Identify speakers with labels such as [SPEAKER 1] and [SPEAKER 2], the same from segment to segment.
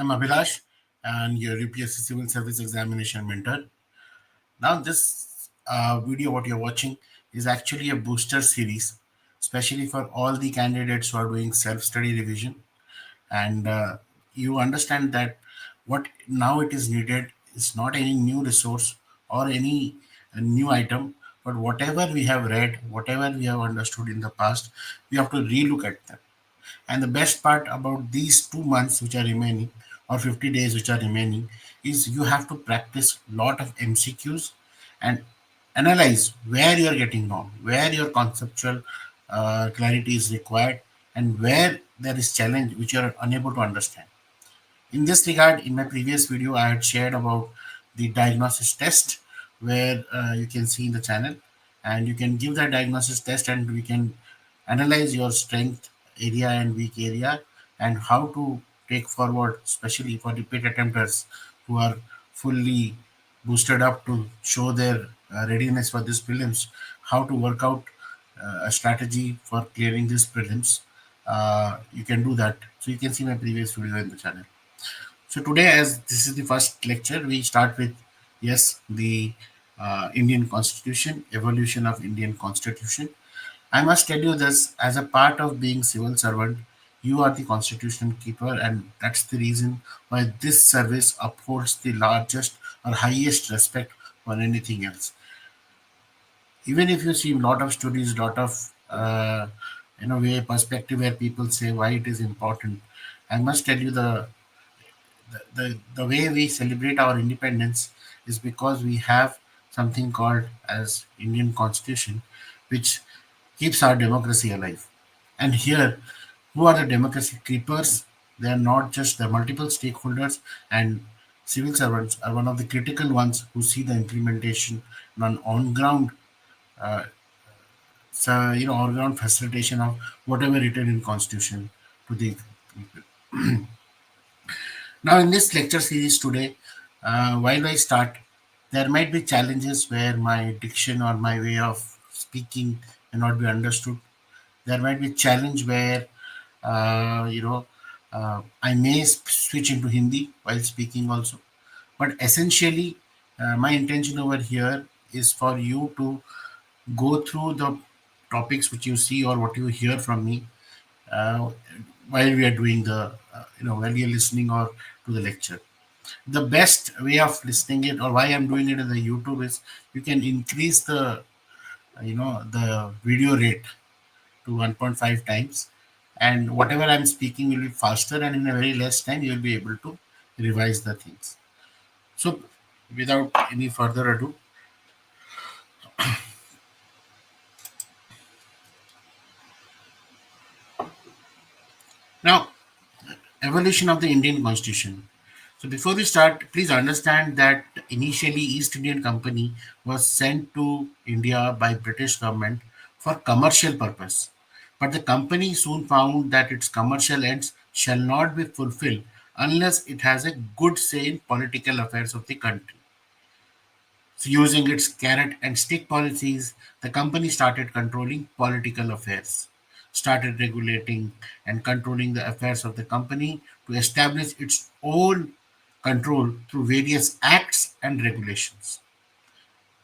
[SPEAKER 1] I'm Abhilash, and your UPSC Civil Service Examination mentor. Now, this video, what you're watching, is actually a booster series, especially for all the candidates who are doing self-study revision. And you understand that what now it is needed is not any new resource or any new item, but whatever we have read, whatever we have understood in the past, we have to relook at them. And the best part about these 2 months which are remaining, or 50 days which are remaining, is you have to practice lot of MCQs and analyze where you are getting wrong, where your conceptual clarity is required, and where there is challenge which you are unable to understand. In this regard, in my previous video, I had shared about the diagnosis test where you can see in the channel, and you can give that diagnosis test and we can analyze your strength area and weak area and how to take forward, especially for the Pitt attempters who are fully boosted up to show their readiness for these prelims, how to work out a strategy for clearing these prelims. You can do that. So you can see my previous video in the channel. So today, as this is the first lecture, we start with yes, the Indian Constitution, evolution of Indian Constitution. I must tell you this: as a part of being civil servant, you are the constitution keeper, and that's the reason why this service upholds the largest or highest respect for anything else. Even if you see a lot of stories, lot of way perspective where people say why it is important, I must tell you the way we celebrate our independence is because we have something called as Indian Constitution, which keeps our democracy alive. And here, who are the democracy keepers? They are not just the multiple stakeholders, and civil servants are one of the critical ones who see the implementation on ground, on ground facilitation of whatever written in constitution to the people. Now, in this lecture series today, while I start, there might be challenges where my diction or my way of speaking may not be understood. There might be challenge where, I may switch into Hindi while speaking also. But essentially, my intention over here is for you to go through the topics which you see or what you hear from me uh, while we are doing while you're listening or to the lecture. The best way of listening it or why I'm doing it in the YouTube is you can increase the video rate to 1.5 times, and whatever I'm speaking will be faster, and in a very less time you'll be able to revise the things. So without any further ado, now evolution of the Indian Constitution. So before we start, please understand that initially East Indian Company was sent to India by British government for commercial purpose. But the company soon found that its commercial ends shall not be fulfilled unless it has a good say in political affairs of the country. So using its carrot and stick policies, the company started controlling political affairs, started regulating and controlling the affairs of the company to establish its own control through various acts and regulations.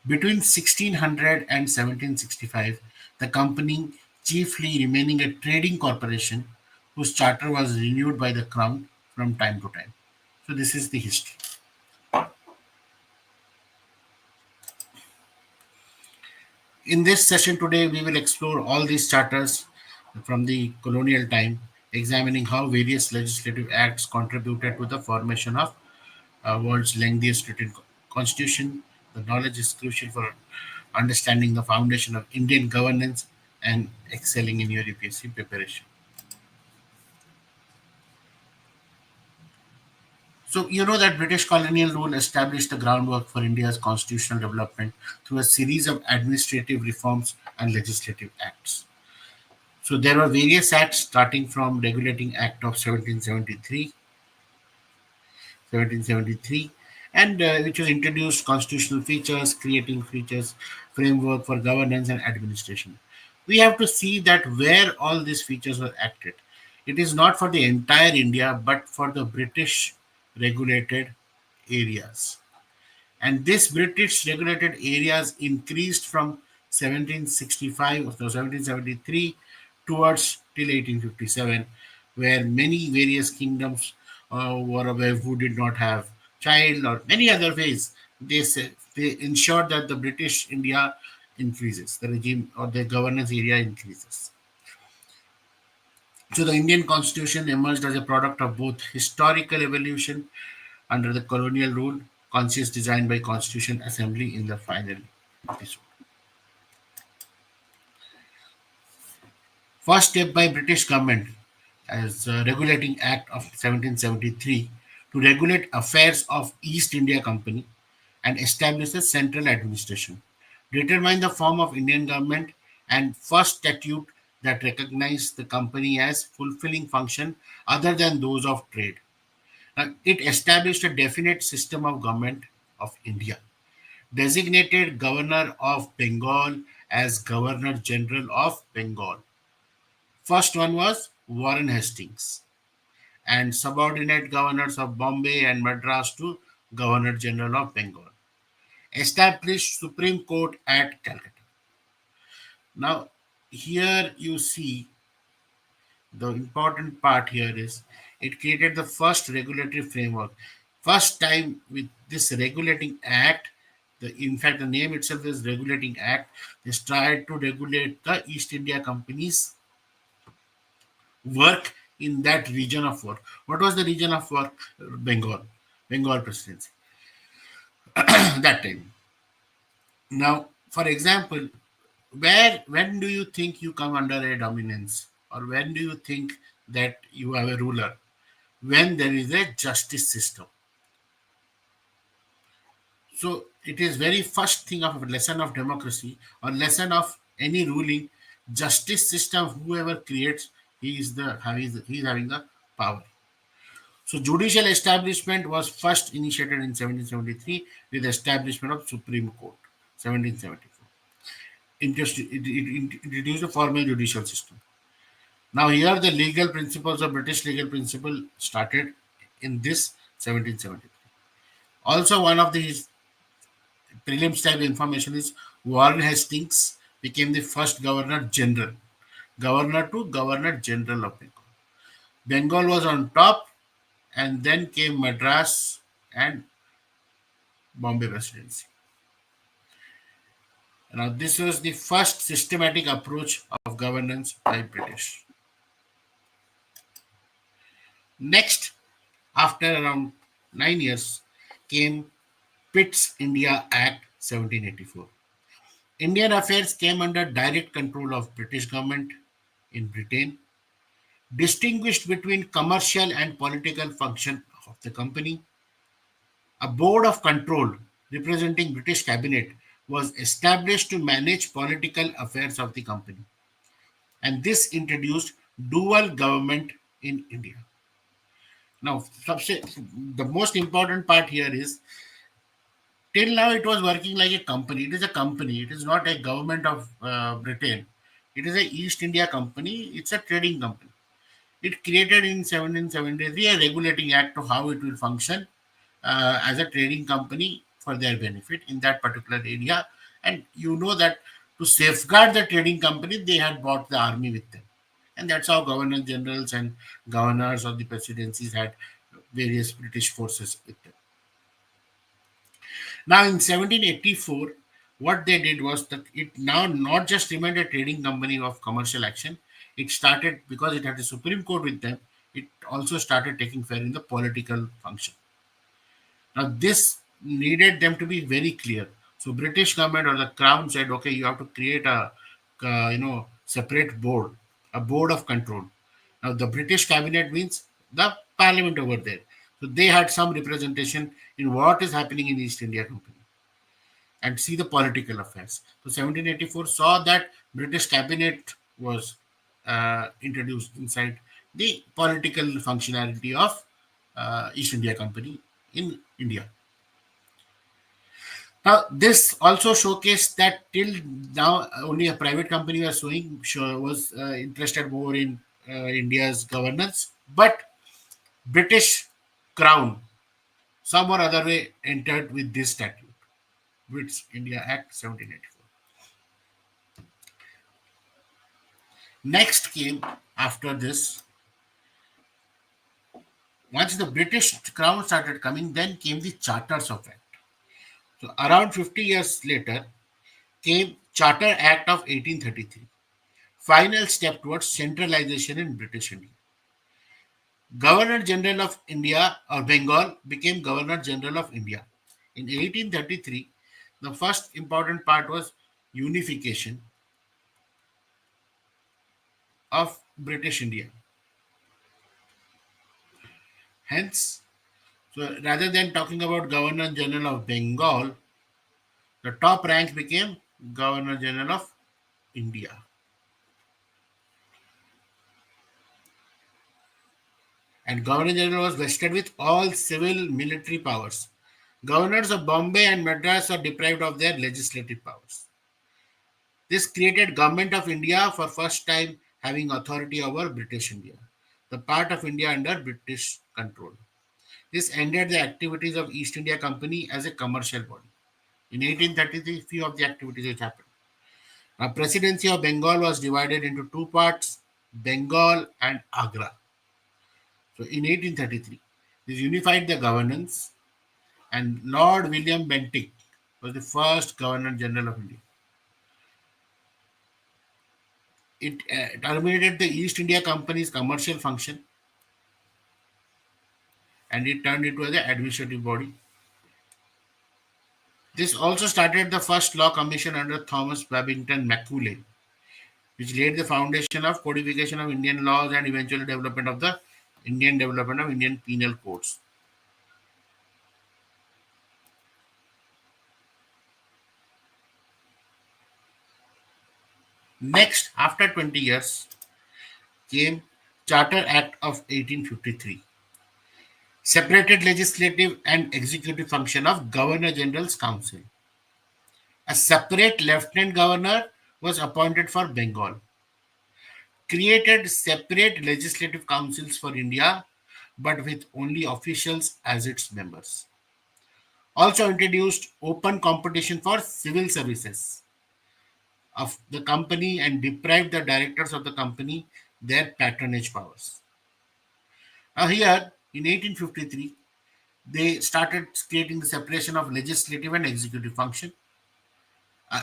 [SPEAKER 1] Between 1600 and 1765, the company, chiefly remaining a trading corporation, whose charter was renewed by the crown from time to time. So this is the history. In this session today, we will explore all these charters from the colonial time, examining how various legislative acts contributed to the formation of world's lengthiest written constitution. The knowledge is crucial for understanding the foundation of Indian governance and excelling in your UPSC preparation. So you know that British colonial rule established the groundwork for India's constitutional development through a series of administrative reforms and legislative acts. So there were various acts starting from Regulating Act of 1773, and which was introduced constitutional features, creating features, framework for governance and administration. We have to see that where all these features were acted. It is not for the entire India, but for the British. regulated areas. And this British regulated areas increased from 1765 or 1773 towards till 1857, where many various kingdoms were aware who did not have child or many other ways. They ensured that the British India increases, the regime or the governance area increases. So the Indian Constitution emerged as a product of both historical evolution under the colonial rule, conscious design by Constitution Assembly in the final episode. First step by British government as Regulating Act of 1773 to regulate affairs of East India Company and establish a central administration. Determine the form of Indian government and first statute that recognized the company as fulfilling function other than those of trade. It established a definite system of government of India, designated Governor of Bengal as Governor General of Bengal. First one was Warren Hastings, and subordinate governors of Bombay and Madras to Governor General of Bengal. Established Supreme Court at Calcutta. Now, here you see the important part here is it created the first regulatory framework. First time with this regulating act, in fact, the name itself is Regulating Act. They tried to regulate the East India Company's work in that region of work. What was the region of work? Bengal presidency that time. Now, for example, when do you think you come under a dominance, or when do you think that you have a ruler? When there is a justice system. So it is very first thing of a lesson of democracy or lesson of any ruling justice system. Whoever creates, he is having the power. So judicial establishment was first initiated in 1773 with the establishment of Supreme Court, 1774. It introduced a formal judicial system. Now here the legal principles of British legal principle started in this 1773. Also one of the prelims type information is Warren Hastings became the first Governor General, Governor to Governor General of Bengal. Bengal was on top, and then came Madras and Bombay Presidency. Now, this was the first systematic approach of governance by British. Next, after around 9 years, came Pitt's India Act 1784. Indian affairs came under direct control of British government in Britain, distinguished between commercial and political function of the company. A board of control representing British cabinet was established to manage political affairs of the company, and this introduced dual government in India. Now, the most important part here is till now it was working like a company. It is a company. It is not a government of Britain. It is a East India Company. It's a trading company. It created in 1773 a regulating act of how it will function as a trading company for their benefit in that particular area. And you know that to safeguard the trading company, they had brought the army with them. And that's how governor generals and governors of the presidencies had various British forces with them. Now, in 1784, what they did was that it now not just remained a trading company of commercial action, it started, because it had a Supreme Court with them, it also started taking care in the political function. Now, this needed them to be very clear. So, British government or the Crown said, okay, you have to create a, separate board, a board of control. Now, the British cabinet means the parliament over there. So, they had some representation in what is happening in East India Company and see the political affairs. So 1784 saw that British cabinet was introduced inside the political functionality of East India Company in India. Now, this also showcased that till now only a private company was interested more in India's governance, but British Crown some or other way entered with this statute, Brits India Act 1784. Next came after this, once the British crown started coming, then came the Charters of Act. So around 50 years later came Charter Act of 1833, final step towards centralization in British India. Governor General of India or Bengal became Governor General of India. In 1833, the first important part was unification of British India. Hence, so rather than talking about Governor General of Bengal, the top rank became Governor General of India. And Governor General was vested with all civil military powers. Governors of Bombay and Madras are deprived of their legislative powers. This created Government of India for first time having authority over British India, the part of India under British control. This ended the activities of East India Company as a commercial body. In 1833, few of the activities which happened. Now, Presidency of Bengal was divided into two parts, Bengal and Agra. So, in 1833, this unified the governance, and Lord William Bentinck was the first Governor General of India. It terminated the East India Company's commercial function and it turned into an administrative body. This also started the first law commission under Thomas Babington Macaulay, which laid the foundation of codification of Indian laws and eventually development of Indian penal codes. Next, after 20 years, came Charter Act of 1853, separated legislative and executive function of Governor General's Council. A separate lieutenant governor was appointed for Bengal, created separate legislative councils for India, but with only officials as its members. Also introduced open competition for civil services of the company and deprived the directors of the company their patronage powers. Now here, in 1853, they started creating the separation of legislative and executive function.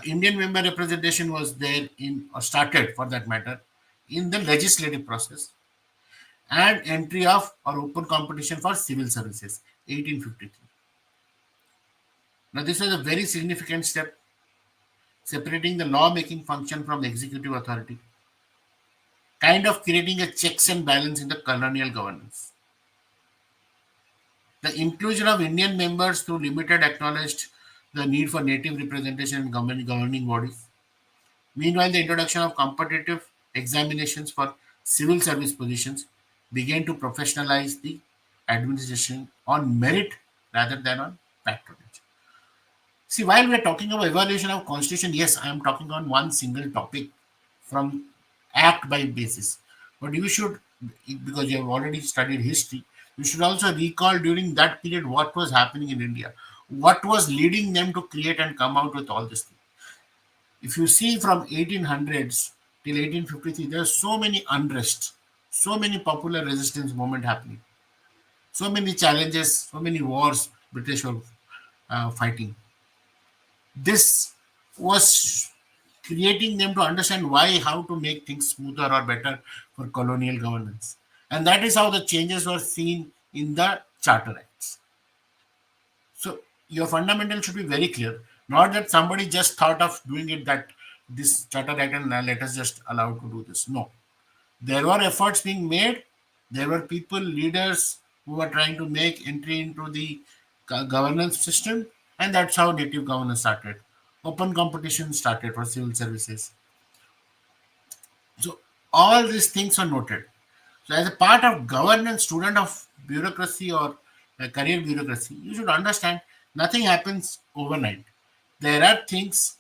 [SPEAKER 1] Indian member representation was there in, or started for that matter, in the legislative process, and entry of or open competition for civil services, 1853. Now, this was a very significant step, separating the law-making function from the executive authority, kind of creating a checks and balance in the colonial governance. The inclusion of Indian members through limited acknowledged the need for native representation in governing bodies. Meanwhile, the introduction of competitive examinations for civil service positions began to professionalize the administration on merit rather than on patronage. See, while we are talking about evaluation of constitution, yes, I am talking on one single topic from act by basis. But you should, because you have already studied history, you should also recall during that period what was happening in India, what was leading them to create and come out with all this thing. If you see from 1800s till 1853, there are so many unrest, so many popular resistance movement happening, so many challenges, so many wars British were fighting. This was creating them to understand why, how to make things smoother or better for colonial governance. And that is how the changes were seen in the Charter Acts. So your fundamental should be very clear. Not that somebody just thought of doing it that this Charter Act and let us just allow to do this. No. There were efforts being made. There were people, leaders who were trying to make entry into the governance system, and that's how native governance started. Open competition started for civil services. So all these things are noted. So as a part of governance, student of bureaucracy or career bureaucracy, you should understand nothing happens overnight. There are things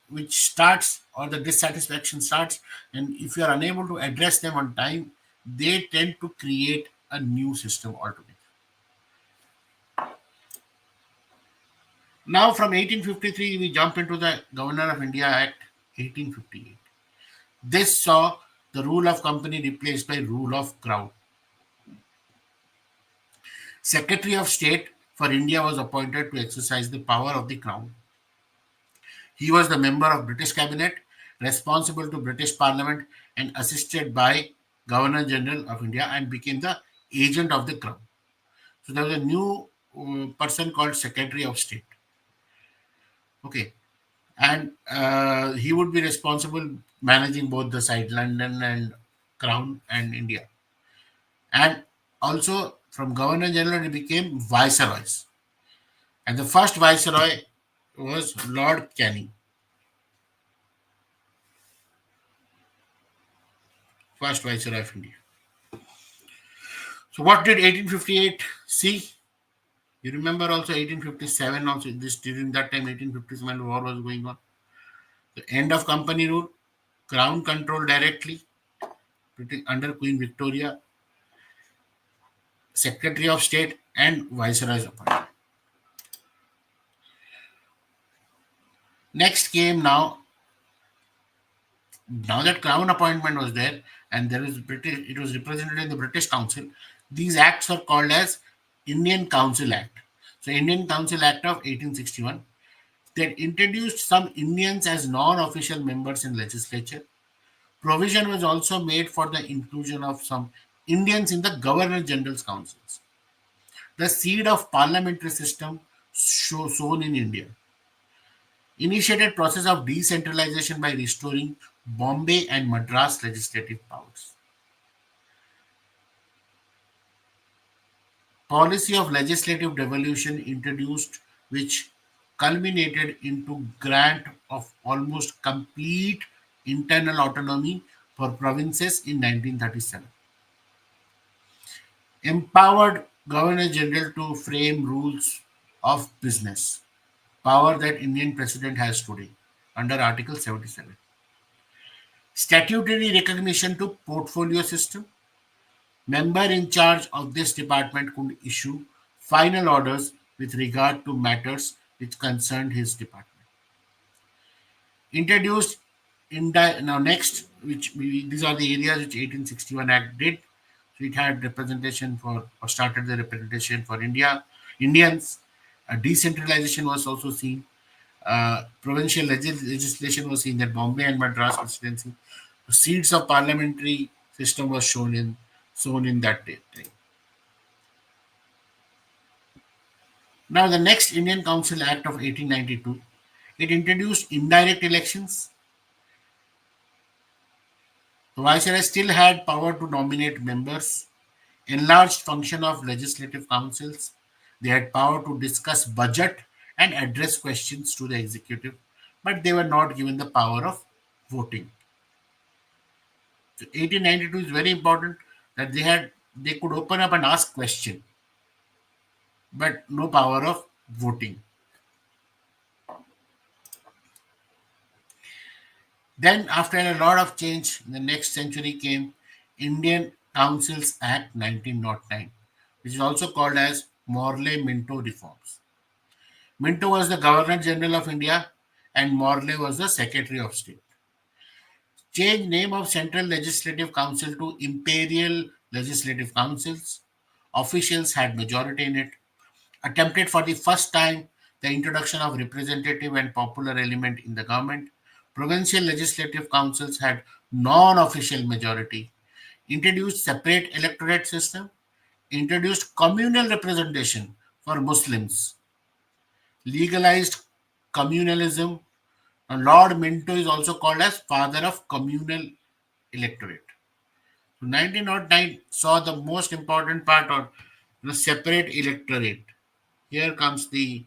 [SPEAKER 1] which starts or the dissatisfaction starts, and if you are unable to address them on time, they tend to create a new system altogether. Now, from 1853, we jump into the Governor of India Act 1858. This saw the rule of company replaced by rule of crown. Secretary of State for India was appointed to exercise the power of the crown. He was the member of British cabinet, responsible to British Parliament, and assisted by Governor General of India, and became the agent of the crown. So there was a new person called Secretary of State. Okay, and he would be responsible managing both the side, London and Crown and India, and also from Governor General he became viceroys, and the first viceroy was Lord Canning, first viceroy of India. So what did 1858 see? You remember also 1857 also, this during that time 1857 war was going on. The end of company rule, crown control directly under Queen Victoria, Secretary of State and Viceroy's appointment. Next came now that crown appointment was there and there is British, it was represented in the British Council. These acts are called as Indian Council Act. So Indian Council Act of 1861 that introduced some Indians as non-official members in legislature. Provision was also made for the inclusion of some Indians in the Governor General's councils. The seed of parliamentary system sown in India. Initiated process of decentralization by restoring Bombay and Madras legislative powers. Policy of legislative devolution introduced, which culminated into grant of almost complete internal autonomy for provinces in 1937. Empowered Governor General to frame rules of business, power that Indian President has today under Article 77. Statutory recognition to portfolio system. Member in charge of this department could issue final orders with regard to matters which concerned his department. Introduced now next, these are the areas which 1861 Act did. So it had representation for, or started the representation for Indians. Decentralization was also seen. Provincial legislation was seen that Bombay and Madras presidency. The seats of parliamentary system was shown in that time. Now the next Indian Council Act of 1892, it introduced indirect elections. The Viceroy still had power to nominate members, enlarged function of legislative councils. They had power to discuss budget and address questions to the executive, but they were not given the power of voting. So 1892 is very important that they could open up and ask question, but no power of voting. Then, after a lot of change, in the next century came Indian Councils Act 1909, which is also called as Morley-Minto reforms. Minto was the Governor General of India and Morley was the Secretary of State. Change name of Central Legislative Council to Imperial Legislative Councils. Officials had majority in it. Attempted for the first time the introduction of representative and popular element in the government. Provincial legislative councils had non-official majority. Introduced separate electorate system. Introduced communal representation for Muslims. Legalized communalism. And Lord Minto is also called as father of communal electorate. So 1909 saw the most important part of the separate electorate. Here comes the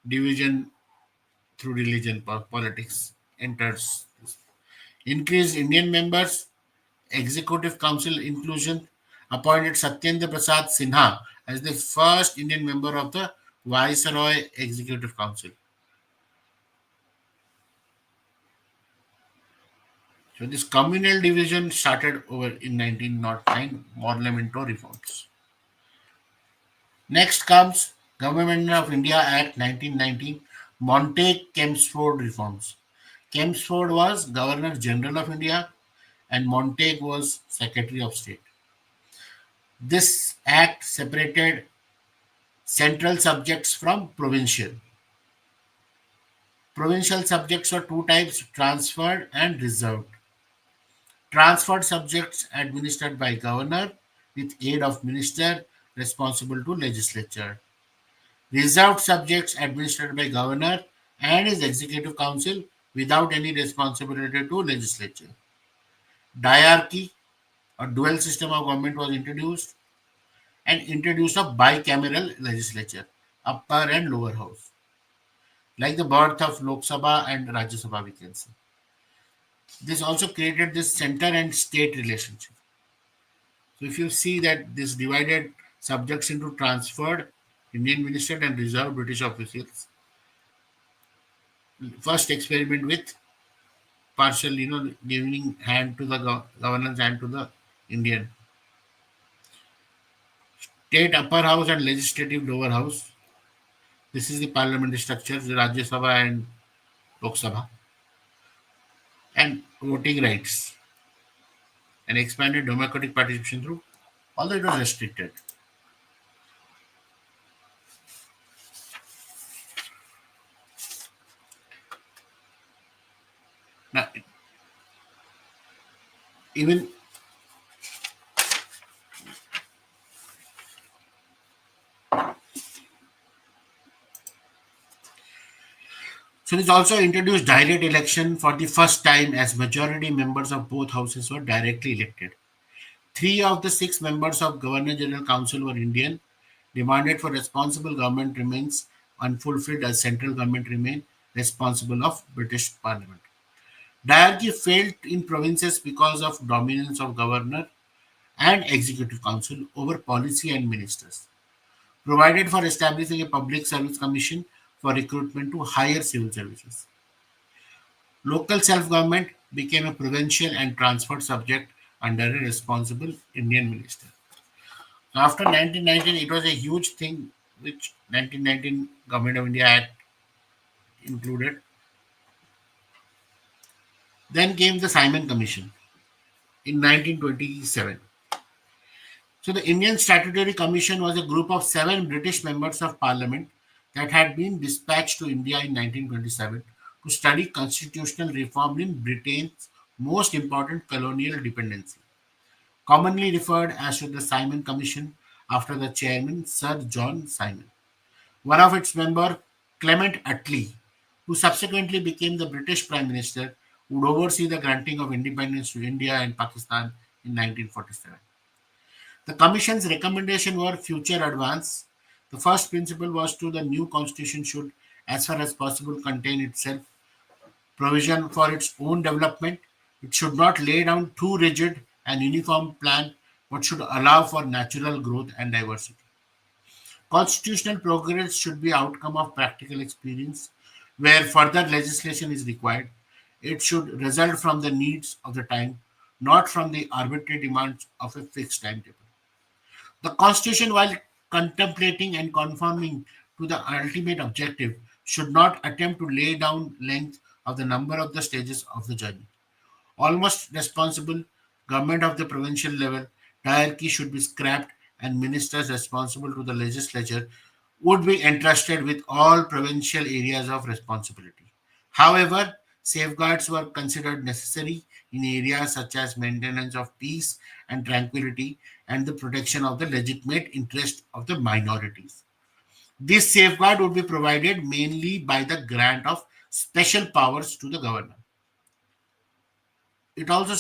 [SPEAKER 1] division through religion politics enters. Increased Indian members, executive council inclusion, appointed Satyendra Prasad Sinha as the first Indian member of the Viceroy Executive Council. So this communal division started over in 1909 Parliamentary reforms. Next comes Government of India Act 1919, Montague-Chelmsford reforms. Chelmsford was Governor General of India and Montague was Secretary of State. This act separated central subjects from provincial. Provincial subjects are two types: transferred and reserved. Transferred subjects administered by governor with aid of minister responsible to legislature. Reserved subjects administered by governor and his executive council without any responsibility to legislature. Diarchy, a dual system of government, was introduced and introduced a bicameral legislature, upper and lower house, like the birth of Lok Sabha and Rajya Sabha, we can say. This also created this center and state relationship. So if you see that this divided subjects into transferred Indian minister and reserved British officials, first experiment with partial, giving hand to the governance and to the Indian state upper house and legislative lower house. This is the parliamentary structure, the Rajya Sabha and Lok Sabha, and voting rights and expanded democratic participation through, although it was restricted. Now, even so, this also introduced direct election for the first time as majority members of both houses were directly elected. Three of the six members of Governor General Council were Indian, demanded for responsible government remains unfulfilled as central government remain responsible of British Parliament. Diarchy failed in provinces because of dominance of governor and executive council over policy and ministers. Provided for establishing a public service commission for recruitment to higher civil services. Local self-government became a provincial and transferred subject under a responsible Indian minister. So after 1919, it was a huge thing which 1919 Government of India Act included. Then came the Simon Commission in 1927. So the Indian Statutory Commission was a group of seven British members of Parliament that had been dispatched to India in 1927 to study constitutional reform in Britain's most important colonial dependency, commonly referred as to the Simon Commission after the chairman Sir John Simon. One of its members, Clement Attlee, who subsequently became the British Prime Minister, would oversee the granting of independence to India and Pakistan in 1947. The Commission's recommendations were future advance. The first principle was to the new constitution should, as far as possible, contain itself provision for its own development. It should not lay down too rigid and uniform plan, but should allow for natural growth and diversity. Constitutional progress should be outcome of practical experience, where further legislation is required. It should result from the needs of the time, not from the arbitrary demands of a fixed timetable. The Constitution, while contemplating and conforming to the ultimate objective, should not attempt to lay down length of the number of the stages of the journey. Almost responsible government of the provincial level, hierarchy should be scrapped and ministers responsible to the legislature would be entrusted with all provincial areas of responsibility. However, safeguards were considered necessary in areas such as maintenance of peace and tranquility and the protection of the legitimate interest of the minorities. This safeguard would be provided mainly by the grant of special powers to the governor. It also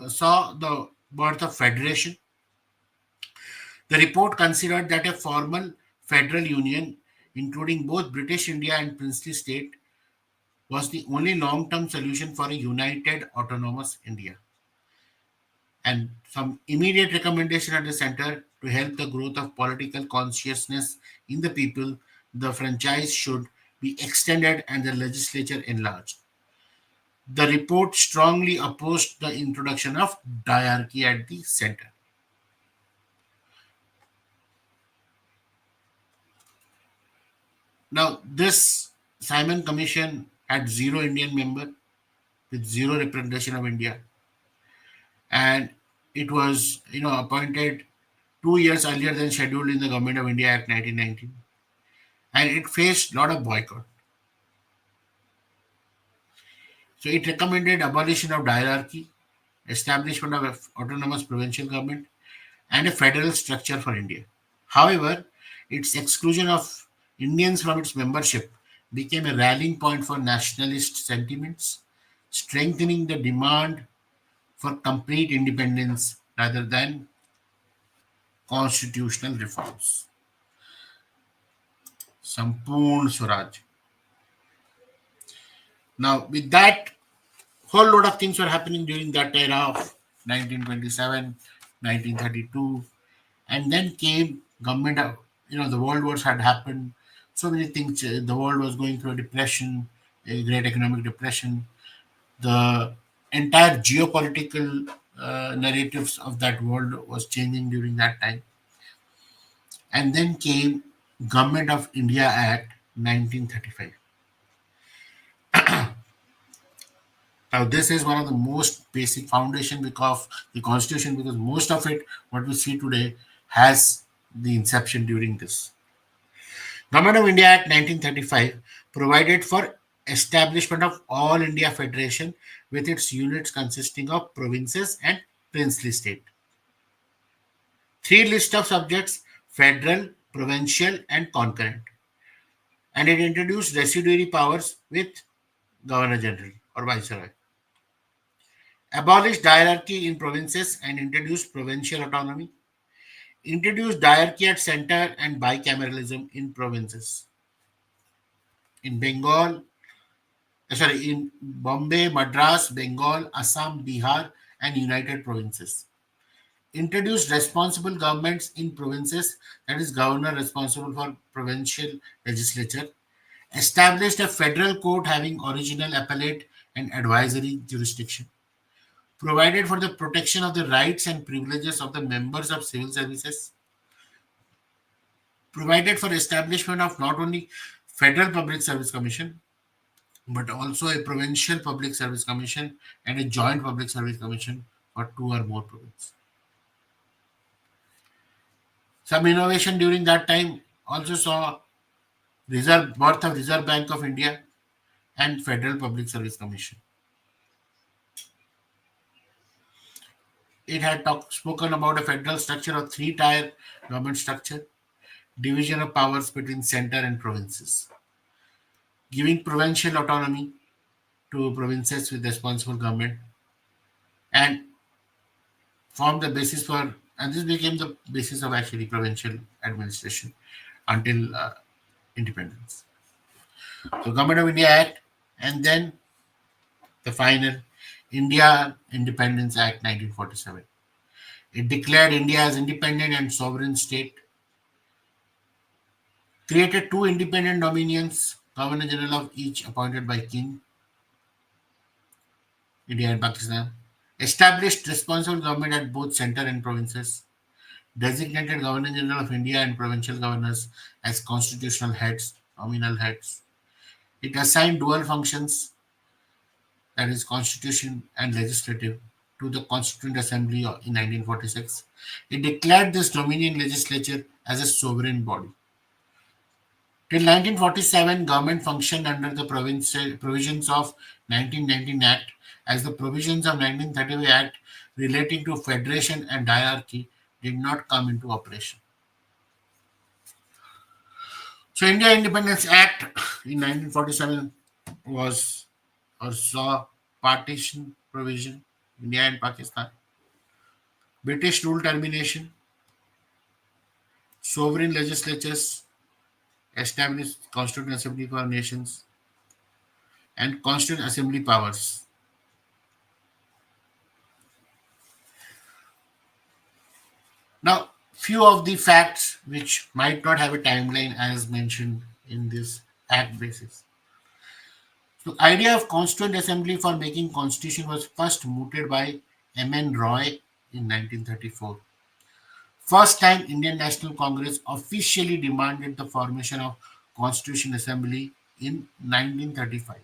[SPEAKER 1] saw the birth of federation. The report considered that a formal federal union, including both British India and princely state, was the only long-term solution for a united autonomous India. And some immediate recommendation at the center to help the growth of political consciousness in the people, the franchise should be extended and the legislature enlarged. The report strongly opposed the introduction of diarchy at the center. Now, this Simon Commission had zero Indian member with zero representation of India, and it was appointed 2 years earlier than scheduled in the Government of India Act 1919, and it faced a lot of boycott. So it recommended abolition of hierarchy, establishment of autonomous provincial government, and a federal structure for India. However, its exclusion of Indians from its membership became a rallying point for nationalist sentiments, strengthening the demand for complete independence rather than constitutional reforms. Sampurn Swaraj. Now, with that, whole lot of things were happening during that era of 1927, 1932, and then came government of, the world wars had happened, so many things. The world was going through a depression, a great economic depression. The entire geopolitical narratives of that world was changing during that time, and then came Government of India Act 1935. Now, this is one of the most basic foundation because the constitution, because most of it, what we see today, has the inception during this. Government of India Act 1935 provided for establishment of All India Federation with its units consisting of provinces and princely state. Three list of subjects: federal, provincial, and concurrent. And it introduced residuary powers with Governor General or Viceroy. Abolished hierarchy in provinces and introduced provincial autonomy. Introduced hierarchy at center and bicameralism in provinces. In in Bombay, Madras, Bengal, Assam, Bihar, and United Provinces. Introduced responsible governments in provinces, that is, governor responsible for provincial legislature. Established a federal court having original appellate and advisory jurisdiction. Provided for the protection of the rights and privileges of the members of civil services. Provided for establishment of not only Federal Public Service Commission, but also a provincial public service commission and a joint public service commission for two or more provinces. Some innovation during that time also saw Reserve birth of Reserve Bank of India and Federal Public Service Commission. It had spoken about a federal structure of three-tier government structure, division of powers between center and provinces, giving provincial autonomy to provinces with responsible government, and formed the basis for, and this became the basis of actually provincial administration until independence. So, Government of India Act, and then the final India Independence Act 1947. It declared India as independent and sovereign state, created two independent dominions, Governor General of each appointed by King, India and Pakistan, established responsible government at both center and provinces, designated Governor General of India and provincial governors as constitutional heads, nominal heads. It assigned dual functions, that is, constitution and legislative, to the Constituent Assembly in 1946. It declared this Dominion legislature as a sovereign body. Till 1947, government functioned under the provisions of 1919 Act, as the provisions of 1935 Act relating to federation and hierarchy did not come into operation. So, India Independence Act in 1947 was or saw partition provision, India and Pakistan, British rule termination, sovereign legislatures, established Constituent Assembly for nations, and Constituent Assembly powers. Now, few of the facts which might not have a timeline as mentioned in this act basis. So, idea of Constituent Assembly for making constitution was first mooted by M.N. Roy in 1934. First time Indian National Congress officially demanded the formation of Constitution Assembly in 1935.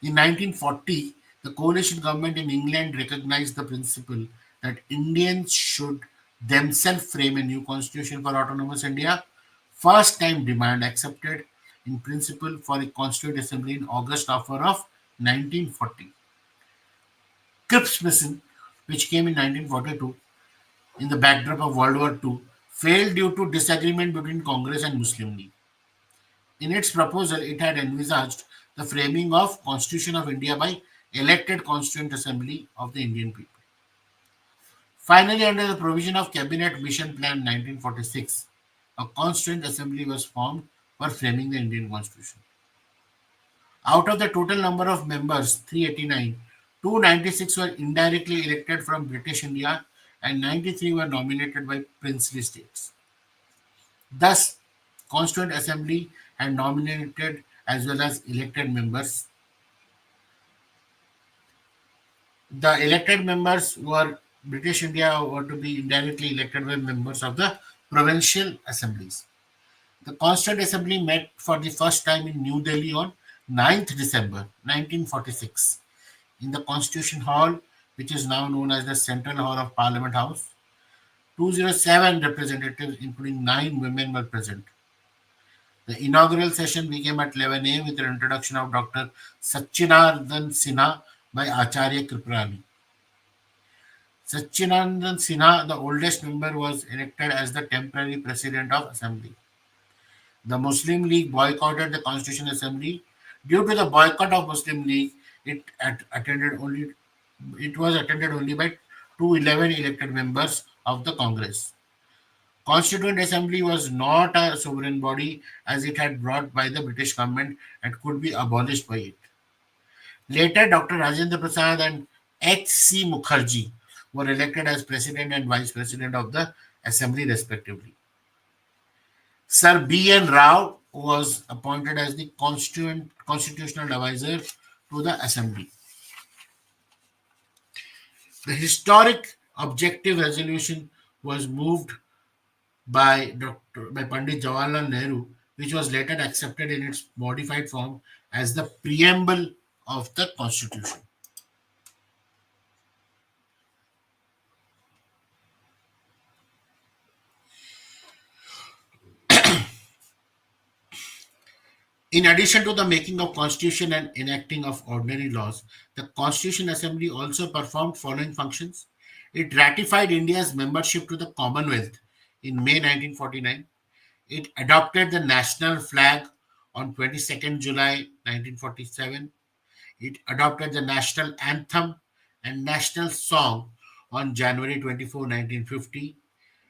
[SPEAKER 1] In 1940, the coalition government in England recognized the principle that Indians should themselves frame a new constitution for autonomous India. First time demand accepted in principle for a constituent assembly in August offer of 1940. Cripps mission, which came in 1942 in the backdrop of World War II, failed due to disagreement between Congress and Muslim League. In its proposal, it had envisaged the framing of Constitution of India by elected Constituent Assembly of the Indian people. Finally, under the provision of Cabinet Mission Plan 1946, a Constituent Assembly was formed for framing the Indian Constitution. Out of the total number of members, 389, 296 were indirectly elected from British India and 93 were nominated by princely states. Thus, Constituent Assembly had nominated as well as elected members. The elected members were British India were to be indirectly elected by members of the provincial assemblies. The Constituent Assembly met for the first time in New Delhi on 9th December 1946 in the Constitution Hall, which is now known as the Central Hall of Parliament House. 207 representatives, including 9 women, were present. The inaugural session began at 11 a.m. with the introduction of Dr. Satchinandan Sinha by Acharya Kripalani. Satchinandan Sinha, the oldest member, was elected as the temporary president of Assembly. The Muslim League boycotted the Constitution Assembly. Due to the boycott of Muslim League, it was attended only by 211 elected members of the Congress. Constituent Assembly was not a sovereign body as it had brought by the British government and could be abolished by it. Later, Dr. Rajendra Prasad and H.C. Mukherjee were elected as President and Vice President of the Assembly respectively. Sir B. N. Rao was appointed as the constitutional advisor to the Assembly. The historic objective resolution was moved by Pandit Jawaharlal Nehru, which was later accepted in its modified form as the preamble of the Constitution. In addition to the making of constitution and enacting of ordinary laws, the Constitution Assembly also performed following functions. It ratified India's membership to the Commonwealth in May 1949. It adopted the national flag on 22nd July 1947. It adopted the national anthem and national song on January 24, 1950.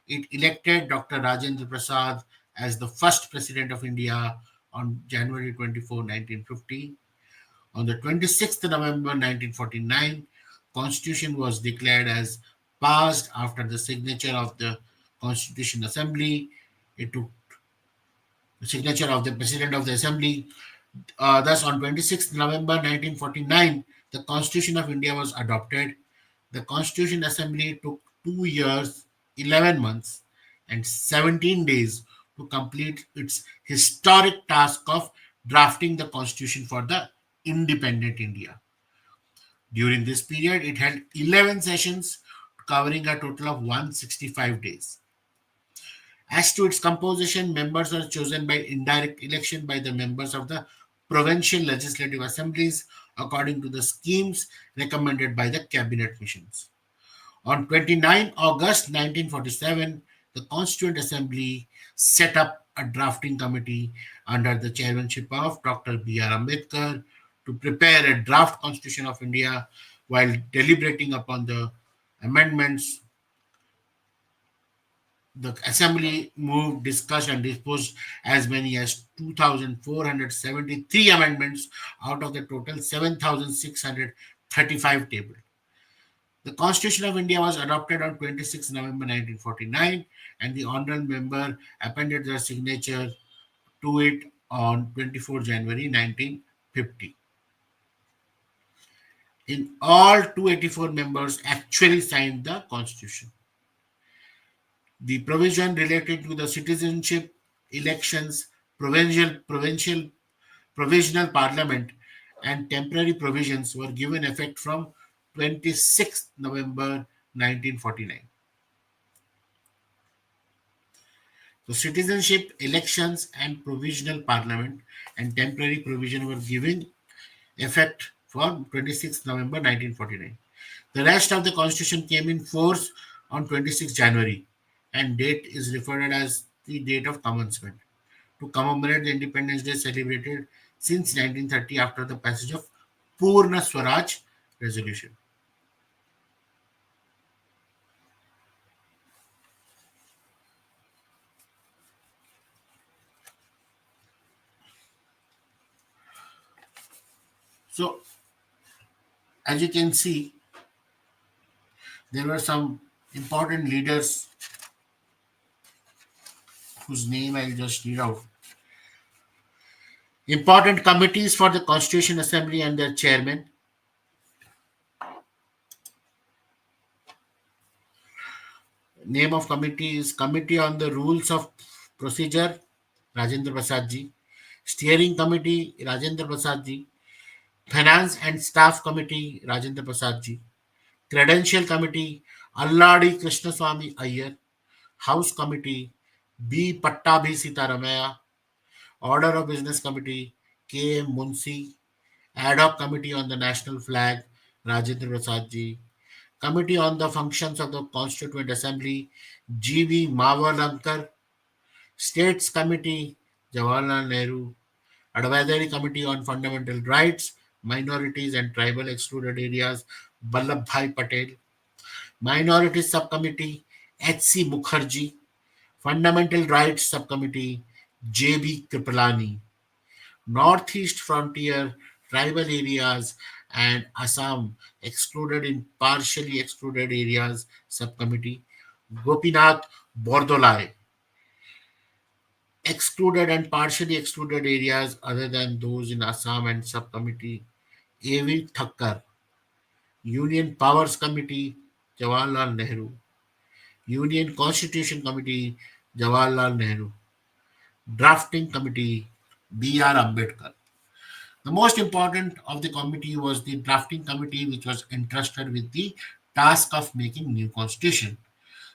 [SPEAKER 1] It elected Dr. Rajendra Prasad as the first President of India on January 24, 1950. On the 26th November 1949, Constitution was declared as passed after the signature of the Constitution Assembly. It took the signature of the President of the Assembly. Thus, on 26th November 1949, the Constitution of India was adopted. The Constitution Assembly took 2 years, 11 months, and 17 days to complete its historic task of drafting the Constitution for the independent India. During this period, it held 11 sessions covering a total of 165 days. As to its composition, members are chosen by indirect election by the members of the provincial legislative assemblies according to the schemes recommended by the cabinet missions. On 29 August 1947, the Constituent Assembly set up a drafting committee under the chairmanship of Dr. B.R. Ambedkar to prepare a draft Constitution of India. While deliberating upon the amendments, the Assembly moved, discussed, and disposed as many as 2,473 amendments out of the total 7,635 tabled. The Constitution of India was adopted on 26 November 1949, and the honorable member appended their signature to it on 24 January 1950. In all, 284 members actually signed the Constitution. The provision related to the citizenship, elections, provincial provisional parliament and temporary provisions were given effect from 26th November 1949. So citizenship, elections, and provisional parliament and temporary provision were given effect from 26th November 1949. The rest of the constitution came in force on 26th January, and date is referred as the date of commencement to commemorate the Independence Day celebrated since 1930 after the passage of Purna Swaraj resolution. So, as you can see, there were some important leaders whose name I'll just read out. Important committees for the Constitution Assembly and their chairman. Name of committee is Committee on the Rules of Procedure, Rajendra Prasad ji. Steering Committee, Rajendra Prasad ji. Finance and Staff Committee, Rajendra Prasad ji. Credential Committee, Alladi Krishnaswamy Iyer. House Committee, B. Pattabhi Sitaramaya. Order of Business Committee, K. M. Munshi. Ad hoc Committee on the National Flag, Rajendra Prasad ji. Committee on the Functions of the Constituent Assembly, G.V. Mavalankar. States Committee, Jawaharlal Nehru. Advisory Committee on Fundamental Rights, Minorities and Tribal Excluded Areas, Vallabhbhai Patel. Minorities Subcommittee, H.C. Mukherjee. Fundamental Rights Subcommittee, J.B. Kripalani. Northeast Frontier, Tribal Areas, and Assam Excluded in Partially Excluded Areas Subcommittee, Gopinath Bordolai. Excluded and partially excluded areas other than those in Assam and Subcommittee, A.V. Thakkar. Union Powers Committee, Jawaharlal Nehru. Union Constitution Committee, Jawaharlal Nehru. Drafting Committee, B.R. Ambedkar. The most important of the committee was the drafting committee, which was entrusted with the task of making new constitution.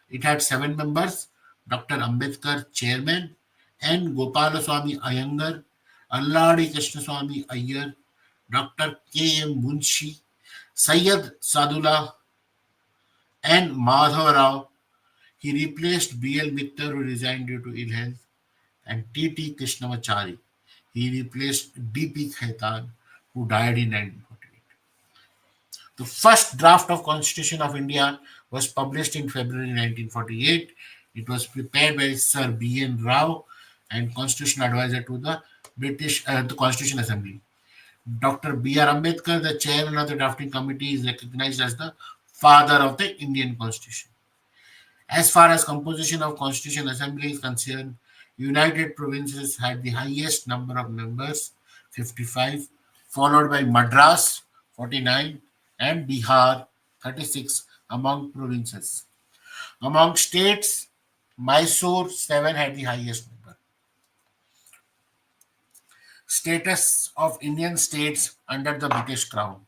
[SPEAKER 1] It had 7 members: Dr. Ambedkar, chairman, N. Gopalaswamy Iyengar, Alladi Krishnaswamy Iyer, Dr. K. M. Munshi, Sayyid Sadullah, and Madhav Rao. He replaced B. L. Mittal, who resigned due to ill health, and T. T. Krishnamachari. He replaced D. P. Khaitan, who died in 1948. The first draft of Constitution of India was published in February 1948. It was prepared by Sir B. N. Rao and Constitutional Advisor to the the Constitution Assembly. Dr. B. R. Ambedkar, the chairman of the drafting committee, is recognized as the father of the Indian Constitution. As far as composition of Constitution Assembly is concerned, United Provinces had the highest number of members, 55, followed by Madras, 49, and Bihar, 36 among provinces. Among states, Mysore, 7 had the highest number. Status of Indian states under the British Crown.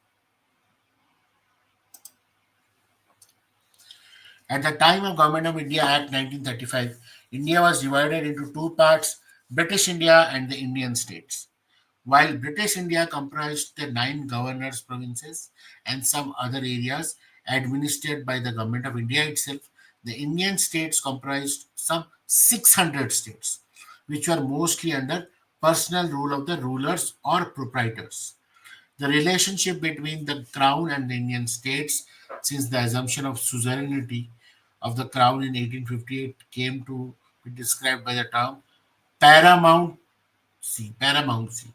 [SPEAKER 1] At the time of Government of India Act 1935, India was divided into two parts, British India and the Indian states. While British India comprised the 9 governors' provinces and some other areas administered by the Government of India itself, the Indian states comprised some 600 states, which were mostly under personal rule of the rulers or proprietors. The relationship between the Crown and the Indian states since the assumption of suzerainty of the Crown in 1858 came to be described by the term paramountcy. Paramountcy.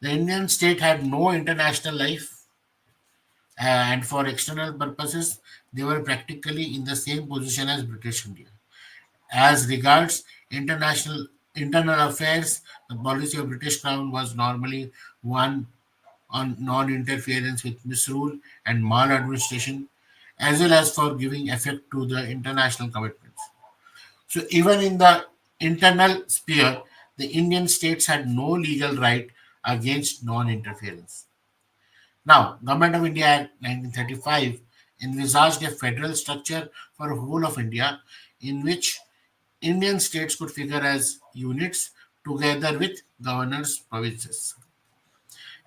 [SPEAKER 1] The Indian state had no international life, and for external purposes, they were practically in the same position as British India. As regards internal affairs, the policy of British Crown was normally one on non-interference with misrule and maladministration, as well as for giving effect to the international commitments. So even in the internal sphere, The Indian states had no legal right against non-interference. Now, Government of India Act 1935 envisaged a federal structure for whole of India in which Indian states could figure as units together with governors' provinces.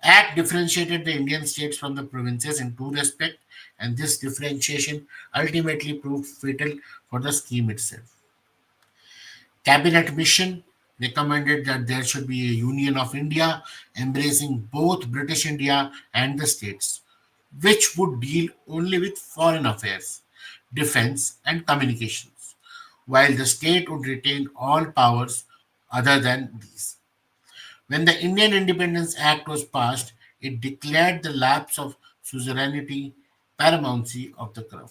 [SPEAKER 1] Act differentiated the Indian states from the provinces in two respects, and this differentiation ultimately proved fatal for the scheme itself. Cabinet mission recommended that there should be a Union of India embracing both British India and the states, which would deal only with foreign affairs, defense, and communications, while the state would retain all powers other than these. When the Indian Independence Act was passed, it declared the lapse of suzerainty, paramountcy of the crown.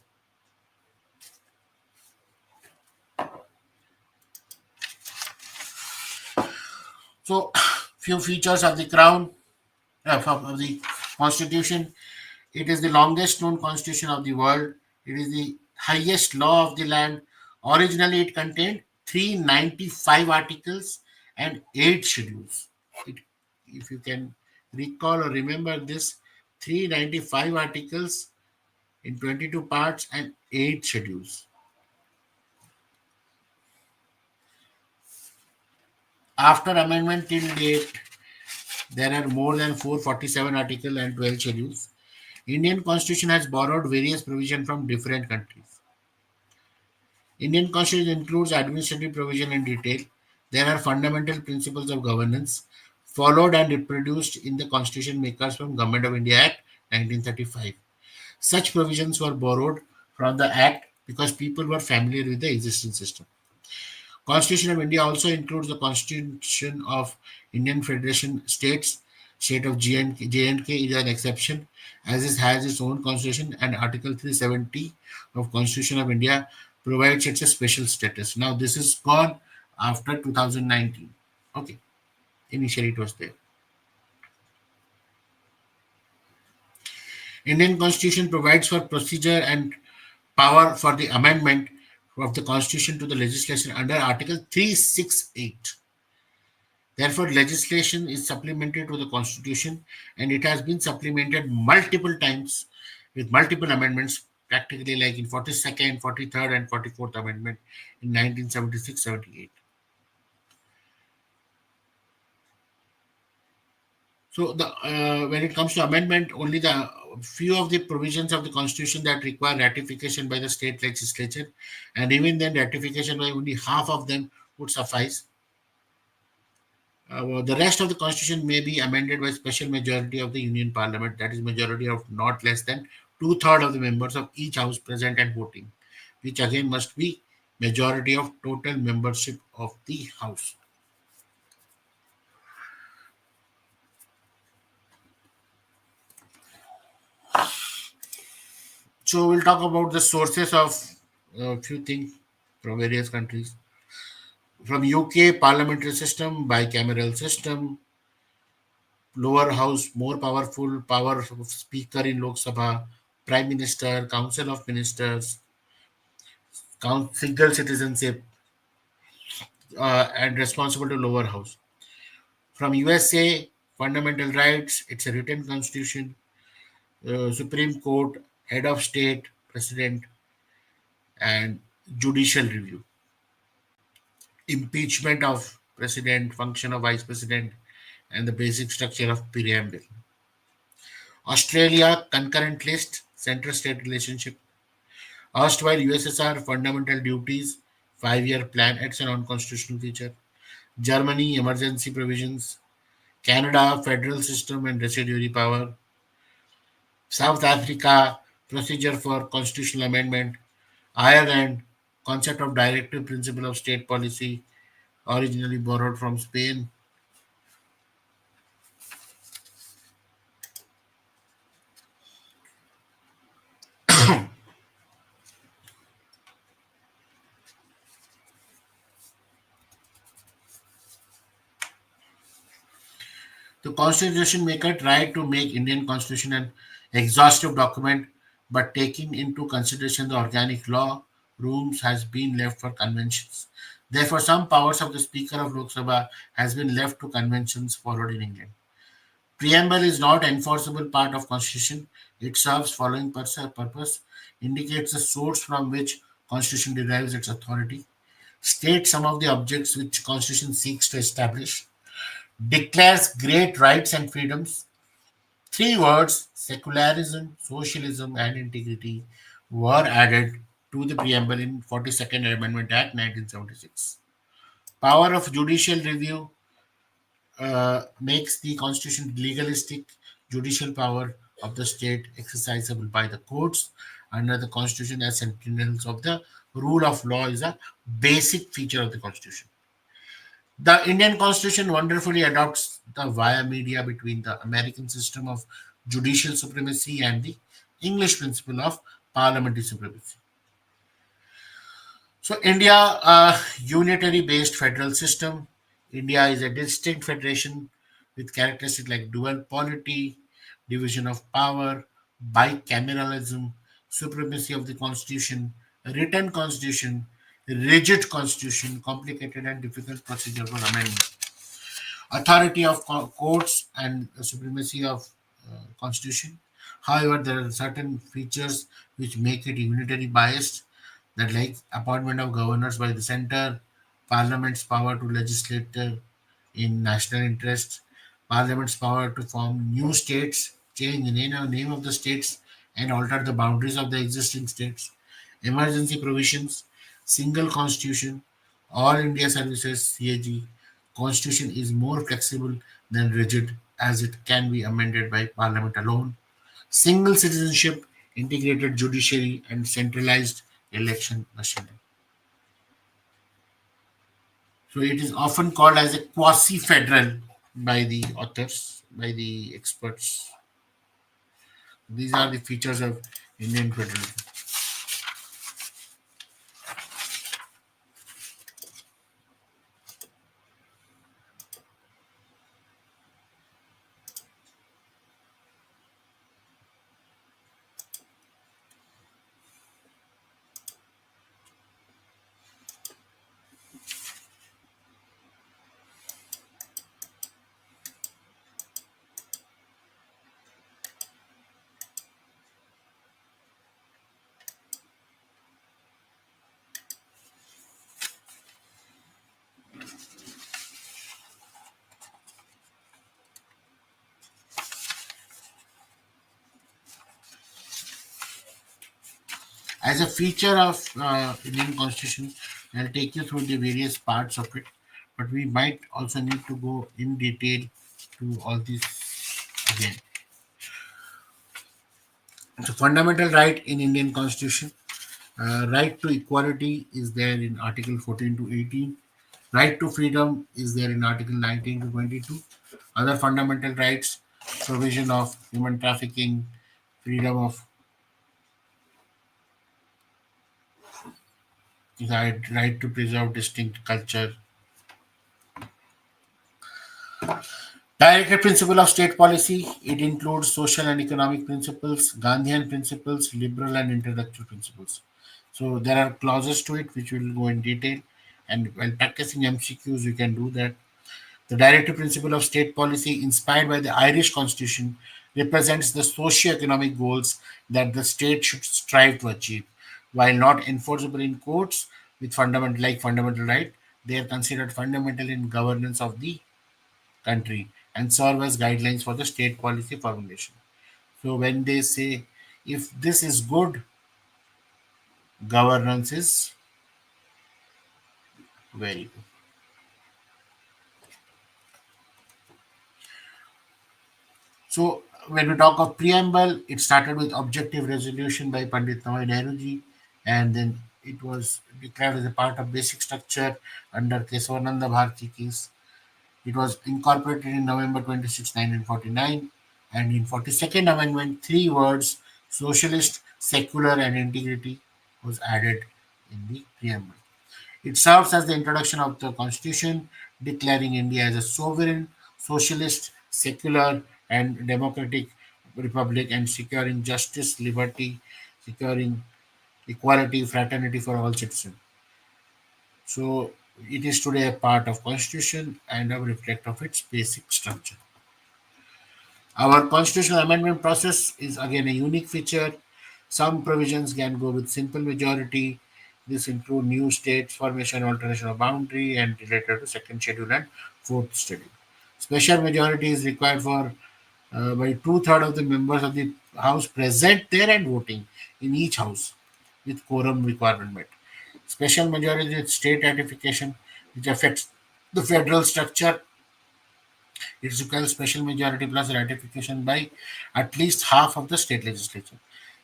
[SPEAKER 1] So, few features of the crown of the constitution. It is the longest known constitution of the world. It is the highest law of the land. Originally, it contained 395 articles and 8 schedules. It, if you can recall or remember this, 395 articles in 22 parts and 8 schedules. After amendment till date, there are more than 447 articles and 12 schedules. Indian constitution has borrowed various provisions from different countries. Indian constitution includes administrative provision in detail. There are fundamental principles of governance followed and reproduced in the constitution makers from Government of India Act 1935. Such provisions were borrowed from the act because people were familiar with the existing system. Constitution of India also includes the Constitution of Indian Federation States. State of J&K is an exception, as it has its own constitution, and Article 370 of Constitution of India provides it a special status. Now, this is gone after 2019. Okay, initially it was there. Indian Constitution provides for procedure and power for the amendment of the Constitution to the legislation under Article 368. Therefore, legislation is supplementary to the Constitution, and it has been supplemented multiple times with multiple amendments, practically like in 42nd, 43rd, and 44th Amendment in 1976-78. So, when it comes to amendment, only the few of the provisions of the Constitution that require ratification by the state legislature, and even then, ratification by only half of them would suffice. The rest of the constitution may be amended by special majority of the Union Parliament, that is, majority of not less than two-thirds of the members of each house present and voting, which again must be majority of total membership of the house. So we'll talk about the sources of a few things from various countries. From UK, parliamentary system, bicameral system, lower house more powerful, power of speaker in Lok Sabha, prime minister, council of ministers, single citizenship, and responsible to lower house. From USA, fundamental rights, it's a written constitution, Supreme Court, head of state, president, and judicial review. Impeachment of president, function of vice president, and the basic structure of preamble. Australia, concurrent list, center-state relationship. Erstwhile USSR, fundamental duties, 5-year plan, it's a non-constitutional feature. Germany, emergency provisions. Canada, federal system and residuary power. South Africa, procedure for constitutional amendment. Ireland, concept of directive principle of state policy, originally borrowed from Spain. The constitution maker tried to make Indian constitution an exhaustive document, but taking into consideration the organic law, rooms has been left for conventions. Therefore, some powers of the Speaker of Lok Sabha has been left to conventions followed in England. Preamble is not enforceable part of Constitution. It serves following purpose, indicates the source from which Constitution derives its authority, states some of the objects which Constitution seeks to establish, declares great rights and freedoms. Three words, secularism, socialism, and integrity, were added to the preamble in 42nd Amendment Act 1976. Power of judicial review makes the constitution legalistic. Judicial power of the state exercisable by the courts under the constitution as sentinels of the rule of law is a basic feature of the constitution. The Indian constitution wonderfully adopts the via media between the American system of judicial supremacy and the English principle of parliamentary supremacy. So India, a unitary-based federal system. India is a distinct federation with characteristics like dual polity, division of power, bicameralism, supremacy of the constitution, written constitution, rigid constitution, complicated and difficult procedure for amendment, authority of courts and supremacy of constitution. However, there are certain features which make it unitary biased, that like appointment of governors by the center, parliament's power to legislate in national interest, parliament's power to form new states, change the name of the states, and alter the boundaries of the existing states, emergency provisions, single constitution, all India services CAG. Constitution is more flexible than rigid as it can be amended by parliament alone. Single citizenship, integrated judiciary, and centralized election machinery. So it is often called as a quasi-federal by the authors, by the experts. These are the features of Indian federalism. As a feature of Indian Constitution, I'll take you through the various parts of it, but we might also need to go in detail to all these again. So, fundamental right in Indian Constitution. Right to equality is there in Article 14 to 18. Right to freedom is there in Article 19 to 22. Other fundamental rights, provision of human trafficking, freedom of right to preserve distinct culture. Directive principle of state policy. It includes social and economic principles, Gandhian principles, liberal and intellectual principles. So there are clauses to it which will go in detail. And while practicing MCQs, you can do that. The directive principle of state policy, inspired by the Irish Constitution, represents the socio-economic goals that the state should strive to achieve. While not enforceable in courts with fundamental right, they are considered fundamental in governance of the country and serve as guidelines for the state policy formulation. So when they say if this is good, governance is very good. So when we talk of preamble, it started with objective resolution by Pandit Nawai Nehruji, and then it was declared as a part of basic structure under Kesavananda Bharati case. It was incorporated in November 26, 1949, and in 42nd Amendment, three words, socialist, secular, and integrity, was added in the preamble. It serves as the introduction of the Constitution, declaring India as a sovereign, socialist, secular, and democratic republic, and securing justice, liberty, securing equality, fraternity for all citizens. So It is today a part of Constitution and a reflect of its basic structure. Our constitutional amendment process is again a unique feature. Some provisions can go with simple majority. This include new states, formation, alteration of boundary, and related to second schedule and fourth schedule. Special majority is required for by two-thirds of the members of the house present there and voting in each house with quorum requirement met. Special majority with state ratification, which affects the federal structure. It requires special majority plus ratification by at least half of the state legislature.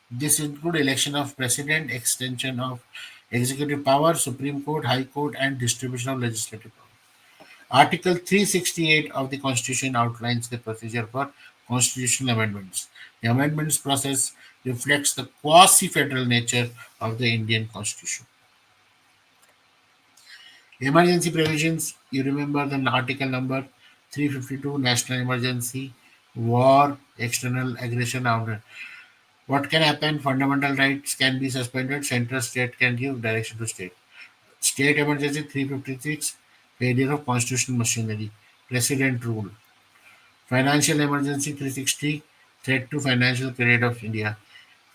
[SPEAKER 1] This includes election of president, extension of executive power, Supreme Court, High Court, and distribution of legislative power. Article 368 of the Constitution outlines the procedure for constitutional amendments. The amendments process reflects the quasi-federal nature of the Indian Constitution. Emergency provisions, you remember the article number 352, national emergency, war, external aggression. What can happen? Fundamental rights can be suspended, central state can give direction to state. State emergency 356, failure of constitutional machinery, president rule. Financial emergency 360, threat to financial credit of India.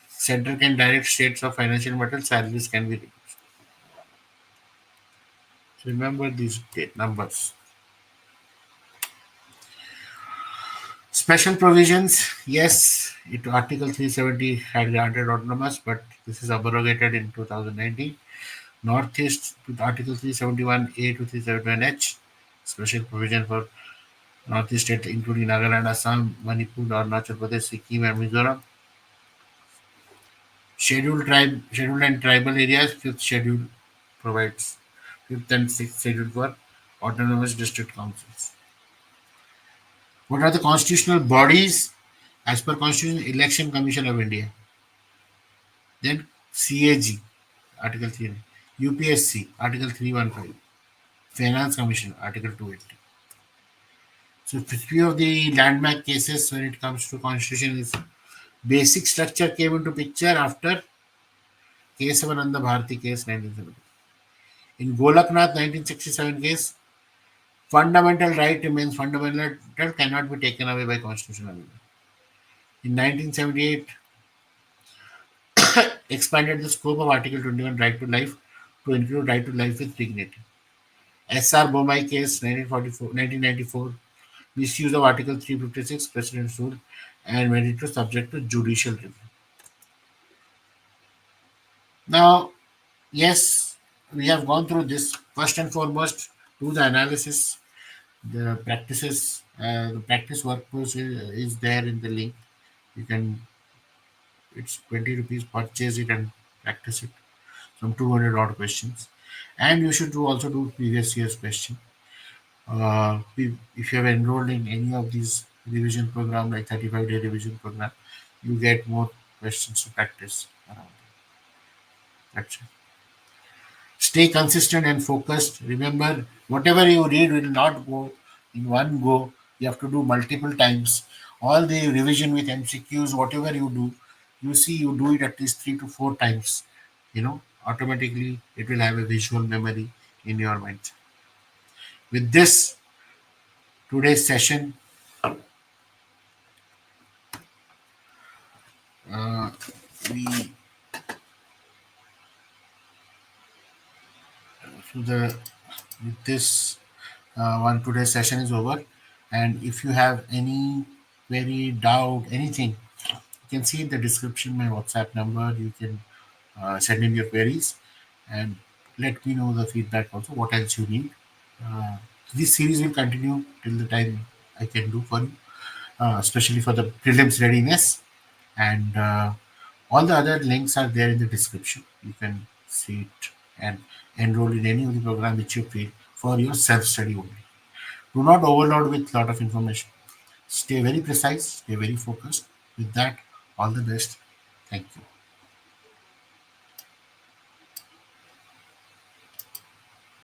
[SPEAKER 1] Center can direct states of financial matters, salaries can be reduced. So remember these date numbers. Special provisions, yes, Article 370 had granted autonomous, but this is abrogated in 2019. Northeast with Article 371A to 371H, special provision for Northeast state including Nagaland, Assam, Manipur, Arunachal Pradesh, Sikkim, and Mizoram. Scheduled and tribal areas, fifth schedule provides fifth and sixth schedule for autonomous district councils. What are the constitutional bodies? As per Constitution, Election Commission of India. Then CAG, Article 3. UPSC, Article 315. Finance Commission, Article 280. So few of the landmark cases when it comes to Constitution is basic structure came into picture after Kesavananda Bharati case 1970. In Golaknath 1967 case, fundamental right remains fundamental, cannot be taken away by constitutional amendment. In 1978, expanded the scope of Article 21 right to life to include right to life with dignity. S.R. Bomai case 1994, misuse of Article 356 President's rule and made it to subject to judicial review. Now, yes, we have gone through this. First and foremost, do the analysis, the practices, the practice workforce is there in the link. You can, it's 20 rupees, purchase it and practice it. Some 200 odd questions. And you should also do previous year's question. If you have enrolled in any of these revision program, like 35-day revision program, you get more questions to practice around. That's it. Stay consistent and focused. Remember, whatever you read will not go in one go. You have to do multiple times. All the revision with MCQs, whatever you do, you see you do it at least 3 to 4 times. Automatically it will have a visual memory in your mind. With this, today's session, we with this one today's session is over. And if you have any query, doubt, anything, you can see in the description my WhatsApp number. You can send in your queries and let me know the feedback also, what else you need. This series will continue till the time I can do for you, especially for the prelims readiness. And all the other links are there in the description. You can see it and enroll in any of the program which you feel for your self-study only. Do not overload with lot of information. Stay very precise, stay very focused. With that, all the best. Thank you.